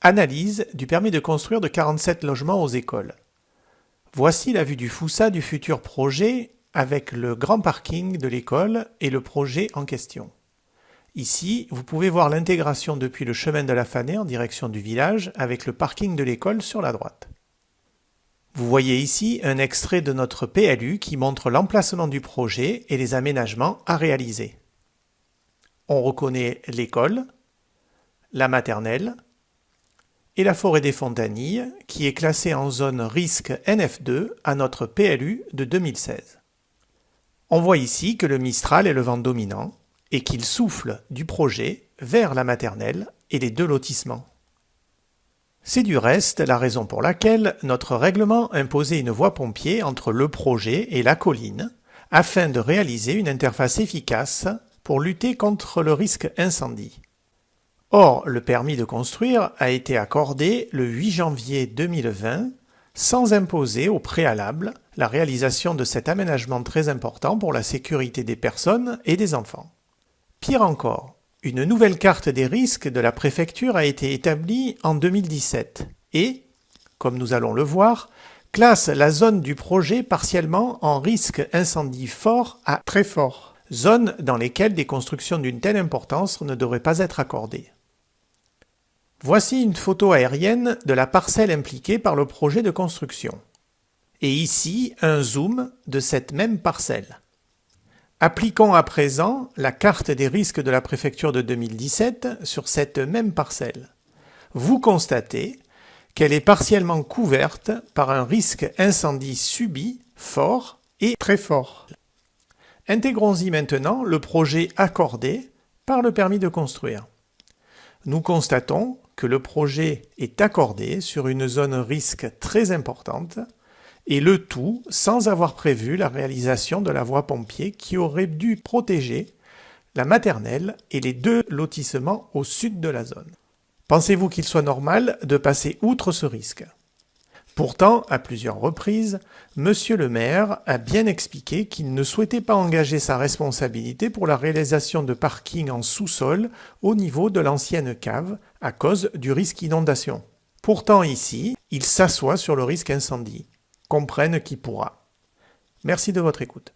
Analyse du permis de construire de 47 logements aux écoles. Voici la vue du Foussa du futur projet avec le grand parking de l'école et le projet en question. Ici, vous pouvez voir l'intégration depuis le chemin de la Fanée en direction du village avec le parking de l'école sur la droite. Vous voyez ici un extrait de notre PLU qui montre l'emplacement du projet et les aménagements à réaliser. On reconnaît l'école, la maternelle, et la forêt des Fontanilles, qui est classée en zone risque NF2 à notre PLU de 2016. On voit ici que le Mistral est le vent dominant et qu'il souffle du projet vers la maternelle et les deux lotissements. C'est du reste la raison pour laquelle notre règlement imposait une voie pompier entre le projet et la colline, afin de réaliser une interface efficace pour lutter contre le risque incendie. Or, le permis de construire a été accordé le 8 janvier 2020 sans imposer au préalable la réalisation de cet aménagement très important pour la sécurité des personnes et des enfants. Pire encore, une nouvelle carte des risques de la préfecture a été établie en 2017 et, comme nous allons le voir, classe la zone du projet partiellement en risque incendie fort à très fort, zone dans lesquelles des constructions d'une telle importance ne devraient pas être accordées. Voici une photo aérienne de la parcelle impliquée par le projet de construction. Et ici, un zoom de cette même parcelle. Appliquons à présent la carte des risques de la préfecture de 2017 sur cette même parcelle. Vous constatez qu'elle est partiellement couverte par un risque incendie subi, fort et très fort. Intégrons-y maintenant le projet accordé par le permis de construire. Nous constatons que le projet est accordé sur une zone risque très importante et le tout sans avoir prévu la réalisation de la voie pompier qui aurait dû protéger la maternelle et les deux lotissements au sud de la zone. Pensez-vous qu'il soit normal de passer outre ce risque ? Pourtant, à plusieurs reprises, Monsieur le maire a bien expliqué qu'il ne souhaitait pas engager sa responsabilité pour la réalisation de parkings en sous-sol au niveau de l'ancienne cave à cause du risque inondation. Pourtant ici, il s'assoit sur le risque incendie. Comprenne qui pourra. Merci de votre écoute.